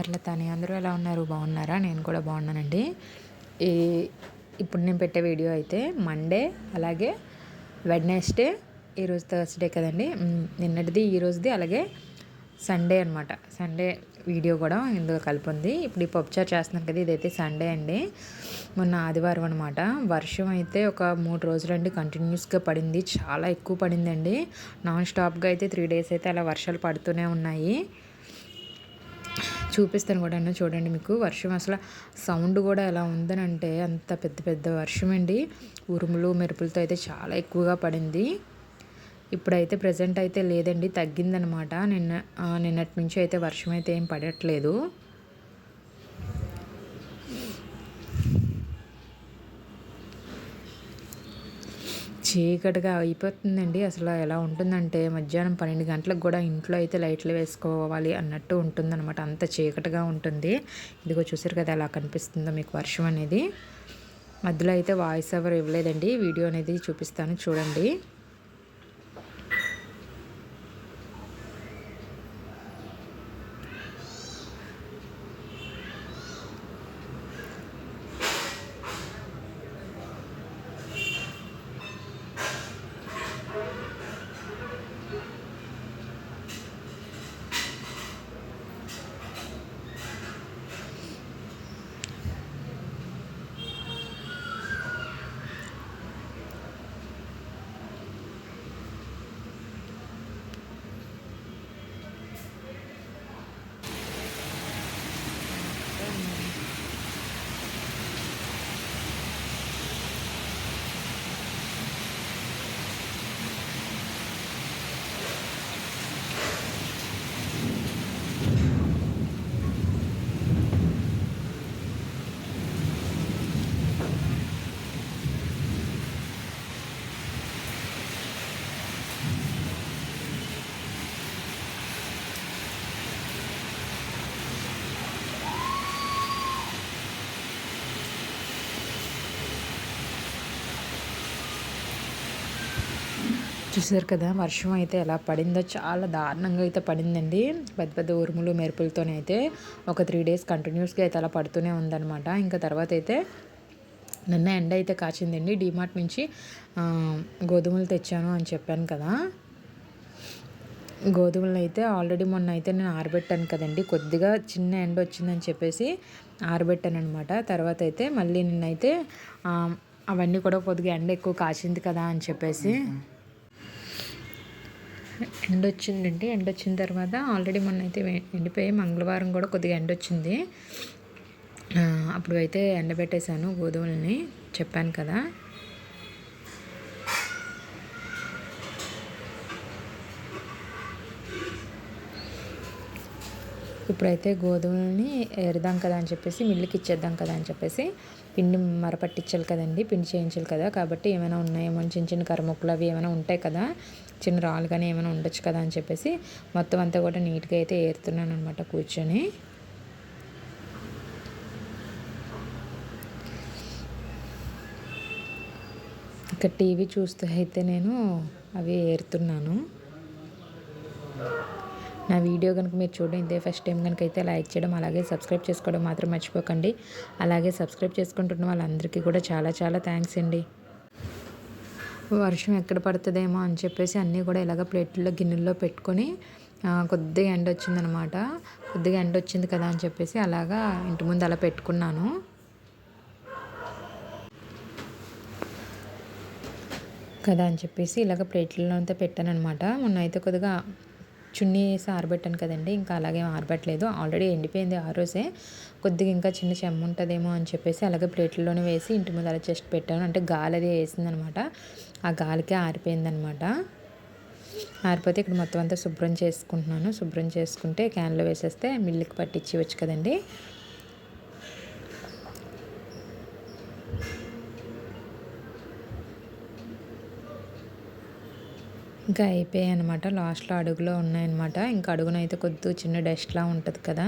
హేర్లత అని. అందరూ ఎలా ఉన్నారు? బాగున్నారా? నేను కూడా బాగున్నానండి. ఈ ఇప్పుడు నేను పెట్టే వీడియో అయితే మండే, అలాగే వెడ్నెస్డే, ఈరోజు థర్స్డే కదండి. నిన్నటిది, ఈరోజుది, అలాగే సండే అనమాట. సండే వీడియో కూడా ఇందులో కలిపి ఉంది. ఇప్పుడు ఈ పప్పుచారు చేస్తున్నాను కదా, ఇదైతే సండే అండి. మొన్న ఆదివారం అనమాట. వర్షం అయితే ఒక 3 రోజులండి కంటిన్యూస్గా పడింది. చాలా ఎక్కువ పడిందండి. నాన్ స్టాప్గా అయితే 3 డేస్ అయితే అలా వర్షాలు పడుతూనే ఉన్నాయి. చూపిస్తాను కూడా చూడండి. మీకు వర్షం అసలు సౌండ్ కూడా ఎలా ఉందనంటే అంత పెద్ద పెద్ద వర్షం అండి. ఉరుములు మెరుపులతో అయితే చాలా ఎక్కువగా పడింది. ఇప్పుడైతే ప్రజెంట్ అయితే లేదండి, తగ్గిందనమాట. నిన్నటి నుంచి అయితే వర్షం అయితే ఏం పడట్లేదు. చీకటిగా అయిపోతుందండి. అసలు ఎలా ఉంటుందంటే మధ్యాహ్నం 12 గంటలకు కూడా ఇంట్లో అయితే లైట్లు వేసుకోవాలి అన్నట్టు ఉంటుందన్నమాట. అంత చీకటిగా ఉంటుంది. ఇదిగో చూసారు కదా ఎలా కనిపిస్తుందో మీకు వర్షం అనేది. మధ్యలో అయితే వాయిస్ ఓవర్ ఇవ్వలేదండి, వీడియో అనేది చూపిస్తాను చూడండి. చూసారు కదా వర్షం అయితే ఎలా పడిందో, చాలా దారుణంగా అయితే పడిందండి. పెద్ద పెద్ద ఉరుములు మెరుపులతోనైతే ఒక 3 డేస్ కంటిన్యూస్గా అయితే అలా పడుతూనే ఉందన్నమాట. ఇంకా తర్వాత అయితే నిన్న ఎండ అయితే కాచిందండి. డీమార్ట్ నుంచి గోధుమలు తెచ్చాను అని చెప్పాను కదా. గోధుమలు అయితే ఆల్రెడీ మొన్న అయితే నేను ఆరబెట్టాను కదండి. కొద్దిగా చిన్న ఎండ వచ్చిందని చెప్పేసి ఆరబెట్టాను అనమాట. తర్వాత అయితే మళ్ళీ నిన్నైతే అవన్నీ కూడా కొద్దిగా ఎండ ఎక్కువ కాచింది కదా అని చెప్పేసి ఎండ వచ్చిందండి. ఎండ వచ్చిన తర్వాత ఆల్రెడీ మొన్న అయితే ఎండిపోయి మంగళవారం కూడా కొద్దిగా ఎండ వచ్చింది. అప్పుడు అయితే ఎండబెట్టేశాను గోధుమలని, చెప్పాను కదా. ఇప్పుడైతే గోధుమలని ఎరుదాం కదా అని చెప్పేసి, మిల్లుకి ఇచ్చేద్దాం కదా అని చెప్పేసి, పిండి మరపట్టించాలి కదండి, పిండి చేయించాలి కదా. కాబట్టి ఏమైనా ఉన్నాయేమో చిన్న చిన్న కర్రముక్కలు అవి ఏమైనా ఉంటాయి కదా, చిన్న రాళ్ళు కానీ ఏమైనా ఉండొచ్చు కదా అని చెప్పేసి మొత్తం అంతా కూడా నీట్గా అయితే ఏరుతున్నాను అనమాట కూర్చొని. ఇక టీవీ చూస్తూ అయితే నేను అవి ఏరుతున్నాను. నా వీడియో కనుక మీరు చూడండి ఇదే ఫస్ట్ టైం కనుక అయితే లైక్ చేయడం, అలాగే సబ్స్క్రైబ్ చేసుకోవడం మాత్రం మర్చిపోకండి. అలాగే సబ్స్క్రైబ్ చేసుకుంటున్న వాళ్ళందరికీ కూడా చాలా చాలా థ్యాంక్స్ అండి. వర్షం ఎక్కడ పడుతుందేమో అని చెప్పేసి అన్నీ కూడా ఇలాగ ప్లేట్లో గిన్నెల్లో పెట్టుకొని, కొద్దిగా ఎండ వచ్చిందనమాట. కొద్దిగా ఎండ వచ్చింది కదా అని చెప్పేసి అలాగా ఇంటి ముందు అలా పెట్టుకున్నాను. కదా అని చెప్పేసి ఇలాగ ప్లేట్లలో అంతా పెట్టాను అనమాట. మొన్న అయితే కొద్దిగా చున్నీ వేసి ఆరబెట్టాను కదండి, ఇంకా అలాగే ఆరబెట్టలేదు, ఆల్రెడీ ఎండిపోయింది ఆ రోజే. కొద్దిగా ఇంకా చిన్న చెమ్మ ఉంటుందేమో అని చెప్పేసి అలాగే ప్లేట్లలోనే వేసి ఇంటి ముందు అలా జస్ట్ పెట్టాను. అంటే గాలి అది వేసిందనమాట, ఆ గాలికే ఆరిపోయిందనమాట. ఆరిపోతే ఇక్కడ మొత్తం అంతా శుభ్రం చేసుకుంటున్నాను. శుభ్రం చేసుకుంటే క్యాన్లో వేసేస్తే మిల్లుకి పట్టించవచ్చు కదండి. ఇంకా అయిపోయాయి అనమాట. లాస్ట్లో అడుగులో ఉన్నాయన్నమాట. ఇంకా అడుగునైతే కొద్దిగా చిన్న డస్ట్లా ఉంటుంది కదా,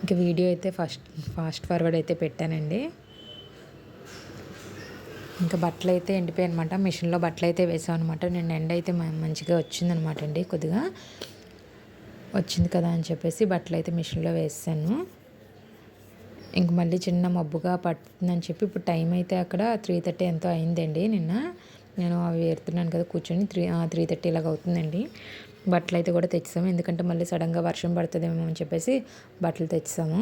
ఇంక వీడియో అయితే ఫాస్ట్ ఫార్వర్డ్ అయితే పెట్టానండి. ఇంకా బట్టలు అయితే ఎండిపోయాయి అనమాట. మిషన్లో బట్టలు అయితే వేసాం అనమాట. నిన్న ఎండ అయితే మంచిగా వచ్చిందనమాట అండి. కొద్దిగా వచ్చింది కదా అని చెప్పేసి బట్టలు అయితే మిషన్లో వేసాను. ఇంక మళ్ళీ చిన్న మబ్బుగా పడుతుందని చెప్పి ఇప్పుడు టైం అయితే అక్కడ 3:30 ఎంతో అయిందండి. నిన్న నేను అవి ఏరుతున్నాను కదా కూర్చొని 3:30 ఇలాగ అవుతుందండి. బట్టలు అయితే కూడా తెచ్చాము, ఎందుకంటే మళ్ళీ సడన్గా వర్షం పడుతుందేమో అని చెప్పేసి బట్టలు తెచ్చాము.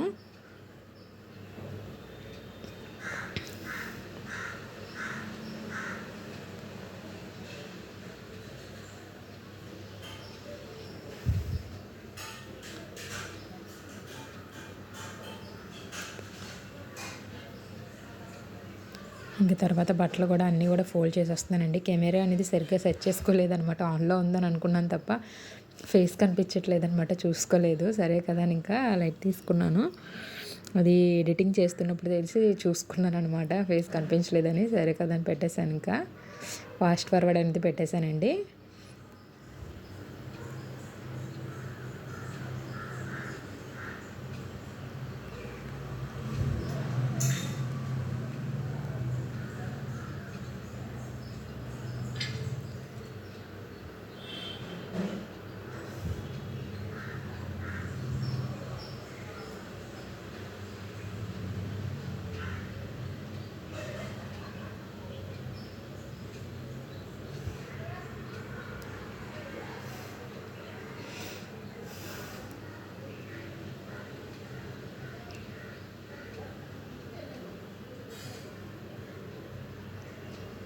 ఇంక తర్వాత బట్టలు కూడా అన్నీ కూడా ఫోల్డ్ చేసేస్తున్నానండి. కెమెరా అనేది సరిగ్గా సెట్ చేసుకోలేదనమాట. ఆన్లో ఉందని అనుకున్నాను తప్ప ఫేస్ కనిపించట్లేదనమాట, చూసుకోలేదు. సరే కదా అని ఇంకా లైట్ తీసుకున్నాను. అది ఎడిటింగ్ చేస్తున్నప్పుడు తెలిసి చూసుకున్నాను అనమాట, ఫేస్ కనిపించలేదని. సరే కదా అని పెట్టేశాను. ఇంకా ఫాస్ట్ ఫార్వర్డ్ అనేది పెట్టేశానండి.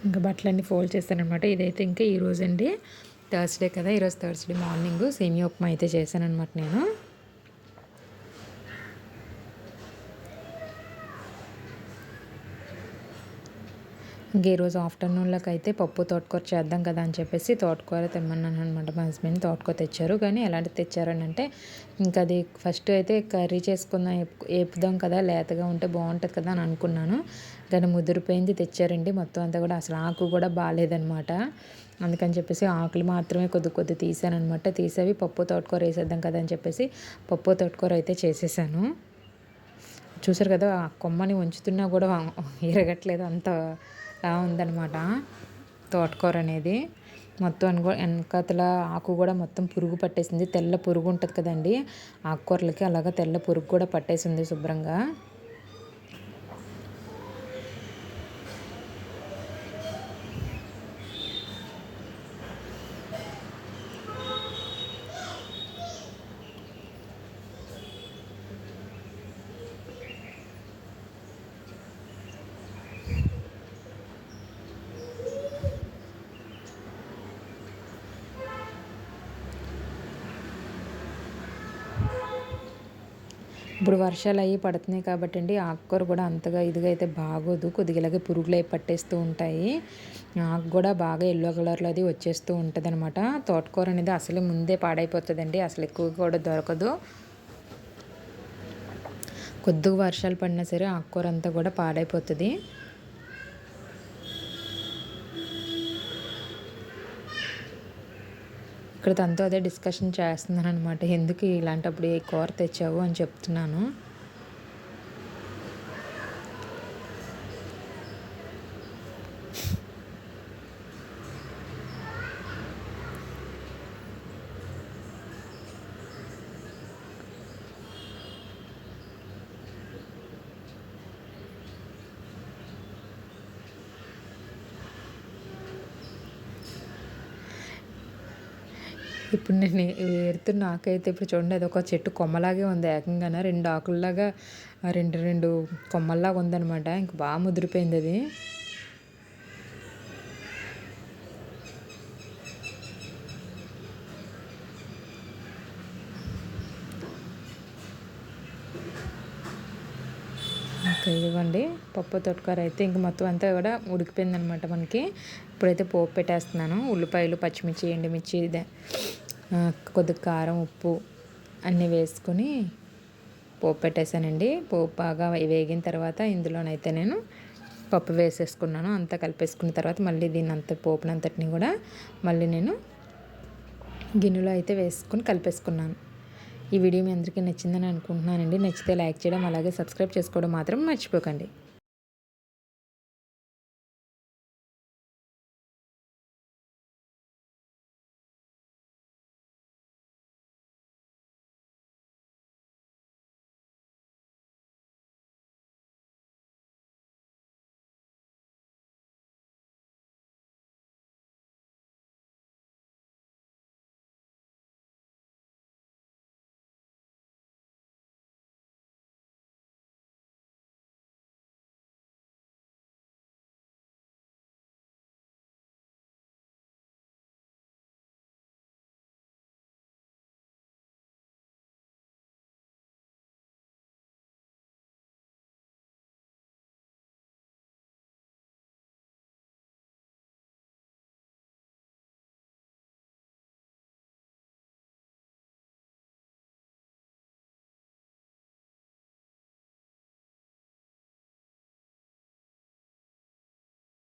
ఇంకా బట్టలన్నీ ఫోల్డ్ చేశానమాట. ఇదైతే ఇంకా ఈరోజు అండి థర్స్డే కదా, ఈరోజు థర్స్డే మార్నింగ్ సేమియా ఉప్మా అయితే చేశానమాట నేను. ఇంక ఈరోజు ఆఫ్టర్నూన్లోకి అయితే పప్పు తోటకూర చేద్దాం కదా అని చెప్పేసి తోటకూర తెమ్మన్నాను అనమాట. మా హస్బెండ్ తోటకూర తెచ్చారు. కానీ ఎలాంటి తెచ్చారని అంటే, ఇంకా అది ఫస్ట్ అయితే కర్రీ చేసుకుందాం, ఏపుదాం కదా, లేతగా ఉంటే బాగుంటుంది కదా అని అనుకున్నాను. కానీ ముదిరిపోయింది తెచ్చారండి మొత్తం అంతా కూడా. అసలు ఆకు కూడా బాగాలేదనమాట. అందుకని చెప్పేసి ఆకులు మాత్రమే కొద్ది తీసానమాట. తీసేవి పప్పు తోటకూర వేసేద్దాం కదా అని చెప్పేసి పప్పు తోటకూర అయితే చేసేసాను. చూసారు కదా, ఆ కొమ్మని ఉంచుతున్నా కూడా ఎరగట్లేదు, అంత ఉందన్నమాట తోటకూర అనేది. మొత్తం వెనకతల ఆకు కూడా మొత్తం పురుగు పట్టేసింది. తెల్ల పురుగు ఉంటుంది కదండి ఆకుకూరలకి, అలాగా తెల్ల పురుగు కూడా పట్టేసింది శుభ్రంగా. ఇప్పుడు వర్షాలు అవి పడుతున్నాయి కాబట్టి అండి ఆకుకూర కూడా అంతగా ఇదిగా అయితే బాగోదు. కొద్దిగా ఇలాగే పురుగులు అవి పట్టేస్తూ ఉంటాయి. ఆకు కూడా బాగా ఎల్లో కలర్లో అది వచ్చేస్తూ ఉంటుంది అనమాట. తోటకూర అనేది అసలు ముందే పాడైపోతుందండి, అసలు ఎక్కువగా కూడా దొరకదు. కొద్దిగా వర్షాలు పడినా సరే ఆకుకూర అంతా కూడా పాడైపోతుంది. ఇక్కడ తనతో అదే డిస్కషన్ చేస్తున్నాను అనమాట. ఎందుకు ఇలాంటప్పుడు ఏ కూర తెచ్చావు అని చెప్తున్నాను. ఇప్పుడు నేను ఏరుతున్న ఆకైతే ఇప్పుడు చూడండి, అది ఒక చెట్టు కొమ్మలాగే ఉంది. ఏకంగా రెండు ఆకుల్లాగా రెండు కొమ్మల్లాగా ఉందనమాట. ఇంక బాగా ముదిరిపోయింది అది. ఇంకా ఇవ్వండి పప్పు తోటకూర అయితే ఇంక మొత్తం అంతా కూడా ఉడికిపోయింది అనమాట మనకి. ఇప్పుడైతే పోపు పెట్టేస్తున్నాను. ఉల్లిపాయలు, పచ్చిమిర్చి, ఎండుమిర్చి, కొద్దిగా కారం, ఉప్పు అన్నీ వేసుకొని పోపు పెట్టేశానండి. పోపు బాగా వేగిన తర్వాత ఇందులోనైతే నేను పప్పు వేసేసుకున్నాను. అంతా కలిపేసుకున్న తర్వాత మళ్ళీ దీన్ని అంత పోపునంతటిని కూడా మళ్ళీ నేను గిన్నెలో అయితే వేసుకొని కలిపేసుకున్నాను. ఈ వీడియో మీ అందరికీ నచ్చిందని అనుకుంటున్నానండి. నచ్చితే లైక్ చేయడం అలాగే సబ్స్క్రైబ్ చేసుకోవడం మాత్రం మర్చిపోకండి.